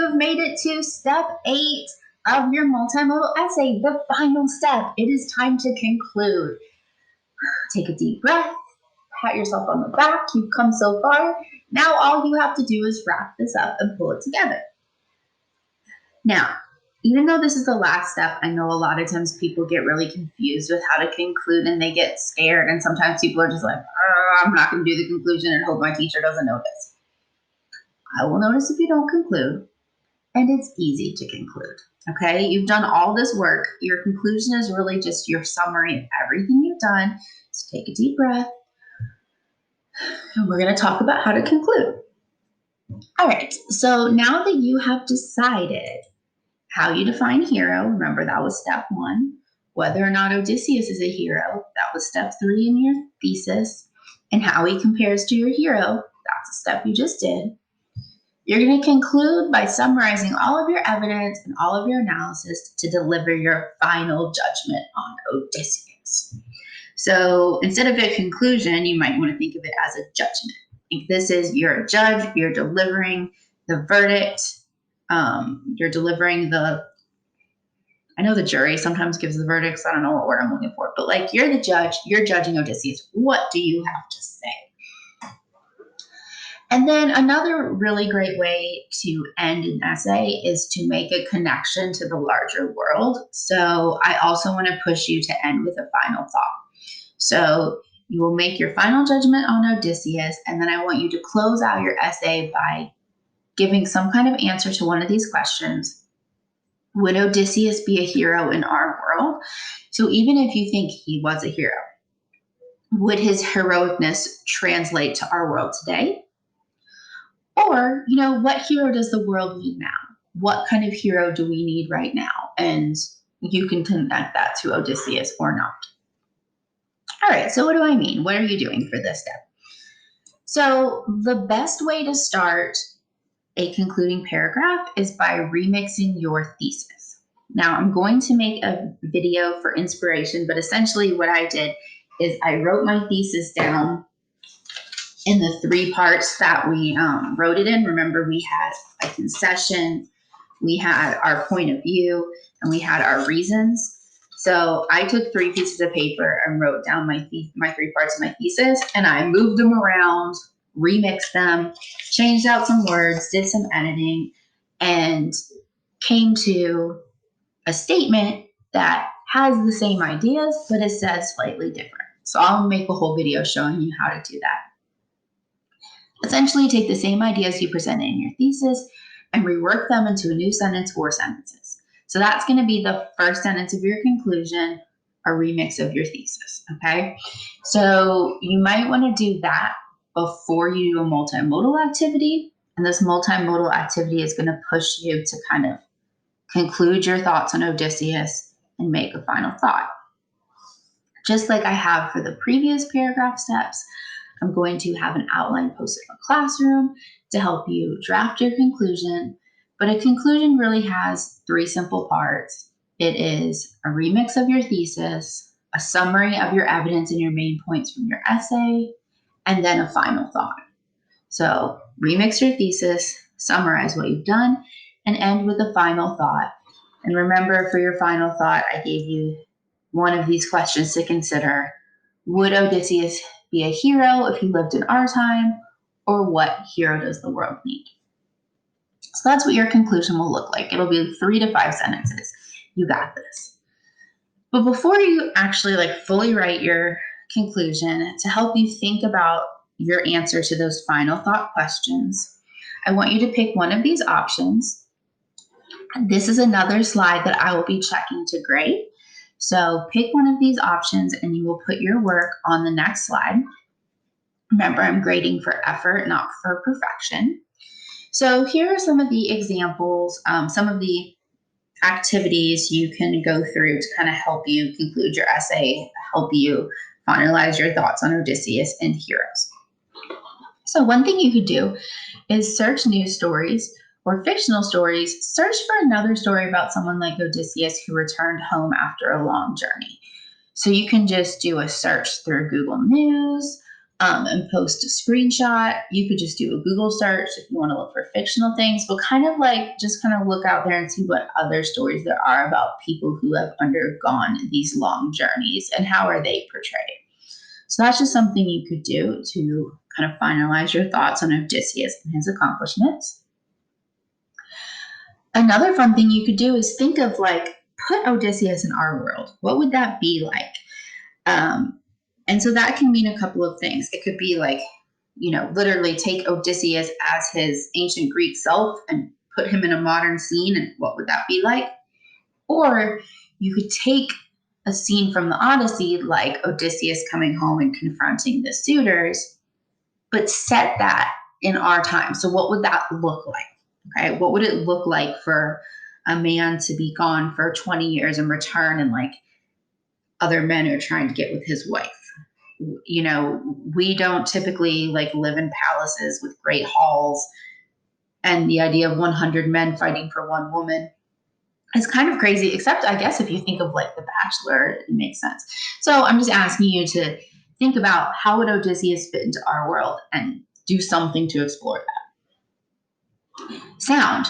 you've made it to step 8 of your multimodal essay, the final step. It is time to conclude. Take a deep breath, pat yourself on the back. You've come so far. Now all you have to do is wrap this up and pull it together. Now, even though this is the last step, I know a lot of times people get really confused with how to conclude and they get scared. And sometimes people are just like, I'm not going to do the conclusion and hope my teacher doesn't notice. I will notice if you don't conclude. And it's easy to conclude. Okay, you've done all this work. Your conclusion is really just your summary of everything you've done. So take a deep breath. And we're going to talk about how to conclude. All right, so now that you have decided how you define hero, remember that was step 1. Whether or not Odysseus is a hero, that was step 3 in your thesis. And how he compares to your hero, that's a step you just did. You're going to conclude by summarizing all of your evidence and all of your analysis to deliver your final judgment on Odysseus. So instead of a conclusion, you might want to think of it as a judgment. If this is, you're a judge, you're delivering the verdict, you're delivering I know the jury sometimes gives the verdicts, I don't know what word I'm looking for, but like you're the judge, you're judging Odysseus. What do you have to say? And then another really great way to end an essay is to make a connection to the larger world. So I also want to push you to end with a final thought. So you will make your final judgment on Odysseus, and then I want you to close out your essay by giving some kind of answer to one of these questions. Would Odysseus be a hero in our world? So even if you think he was a hero, would his heroicness translate to our world today? Or, what hero does the world need now? What kind of hero do we need right now? And you can connect that to Odysseus or not. All right, so what do I mean? What are you doing for this step? So the best way to start a concluding paragraph is by remixing your thesis. Now, I'm going to make a video for inspiration, but essentially what I did is I wrote my thesis down in the 3 parts that we wrote it in. Remember, we had a concession, we had our point of view, and we had our reasons. So I took 3 pieces of paper and wrote down my 3 parts of my thesis, and I moved them around, remixed them, changed out some words, did some editing, and came to a statement that has the same ideas, but it says slightly different. So I'll make a whole video showing you how to do that. Essentially, take the same ideas you presented in your thesis and rework them into a new sentence or sentences. So that's going to be the first sentence of your conclusion, a remix of your thesis, okay? So you might want to do that before you do a multimodal activity, and this multimodal activity is going to push you to kind of conclude your thoughts on Odysseus and make a final thought. Just like I have for the previous paragraph steps, I'm going to have an outline posted in the classroom to help you draft your conclusion. But a conclusion really has 3 simple parts. It is a remix of your thesis, a summary of your evidence and your main points from your essay, and then a final thought. So remix your thesis, summarize what you've done, and end with a final thought. And remember, for your final thought, I gave you one of these questions to consider. Would Odysseus be a hero if he lived in our time? Or what hero does the world need? So that's what your conclusion will look like. It'll be 3 to 5 sentences. You got this. But before you actually fully write your conclusion, to help you think about your answer to those final thought questions, I want you to pick one of these options. This is another slide that I will be checking to grade. So pick one of these options and you will put your work on the next slide. Remember, I'm grading for effort, not for perfection. So here are some of the examples, some of the activities you can go through to kind of help you conclude your essay, help you finalize your thoughts on Odysseus and heroes. So one thing you could do is search news stories or fictional stories. Search for another story about someone like Odysseus who returned home after a long journey. So you can just do a search through Google News, and post a screenshot. You could just do a Google search if you want to look for fictional things, but just kind of look out there and see what other stories there are about people who have undergone these long journeys and how are they portrayed. So that's just something you could do to kind of finalize your thoughts on Odysseus and his accomplishments. Another fun thing you could do is think of put Odysseus in our world. What would that be like? And so that can mean a couple of things. It could be literally take Odysseus as his ancient Greek self and put him in a modern scene, and what would that be like? Or you could take a scene from the Odyssey, like Odysseus coming home and confronting the suitors, but set that in our time. So what would that look like? Okay, what would it look like for a man to be gone for 20 years and return, and other men are trying to get with his wife? We don't typically live in palaces with great halls, and the idea of 100 men fighting for one woman is kind of crazy, except I guess if you think of The Bachelor, it makes sense. So I'm just asking you to think about how would Odysseus fit into our world and do something to explore that. Sound.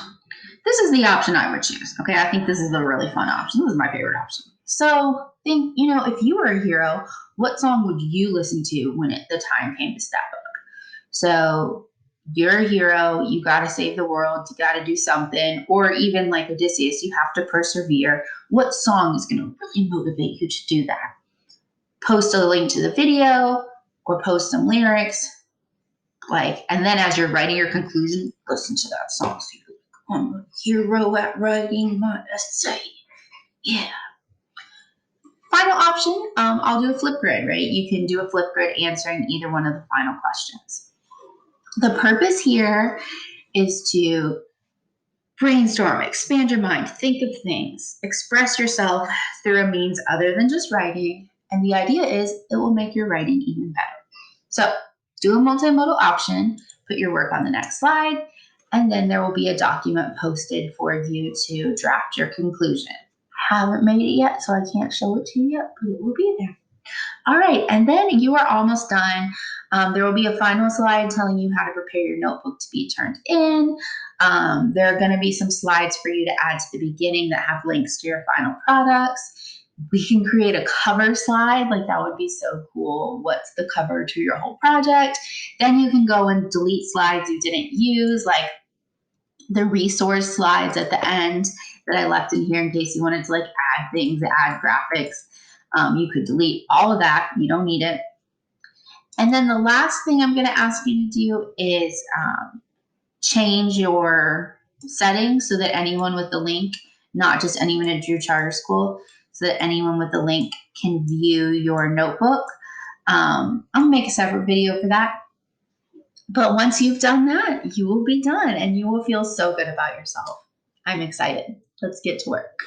This is the option I would choose. Okay, I think this is a really fun option. This is my favorite option. So think, if you were a hero, what song would you listen to when the time came to step up? So you're a hero, you got to save the world, you got to do something, or even like Odysseus, you have to persevere. What song is going to really motivate you to do that? Post a link to the video or post some lyrics, and then as you're writing your conclusion, listen to that song. So you're like, I'm a hero at writing my essay. Yeah. Final option, I'll do a Flipgrid, right? You can do a Flipgrid answering either one of the final questions. The purpose here is to brainstorm, expand your mind, think of things, express yourself through a means other than just writing. And the idea is it will make your writing even better. So do a multimodal option, put your work on the next slide, and then there will be a document posted for you to draft your conclusion. Haven't made it yet, so I can't show it to you yet, but it will be there. All right, and then you are almost done. There will be a final slide telling you how to prepare your notebook to be turned in. There are going to be some slides for you to add to the beginning that have links to your final products. We can create a cover slide, that would be so cool. What's the cover to your whole project? Then you can go and delete slides you didn't use, like the resource slides at the end that I left in here in case you wanted to add things, add graphics. You could delete all of that. You don't need it. And then the last thing I'm going to ask you to do is change your settings so that anyone with the link, not just anyone at Drew Charter School, so that anyone with the link can view your notebook. I'm going to make a separate video for that. But once you've done that, you will be done and you will feel so good about yourself. I'm excited. Let's get to work.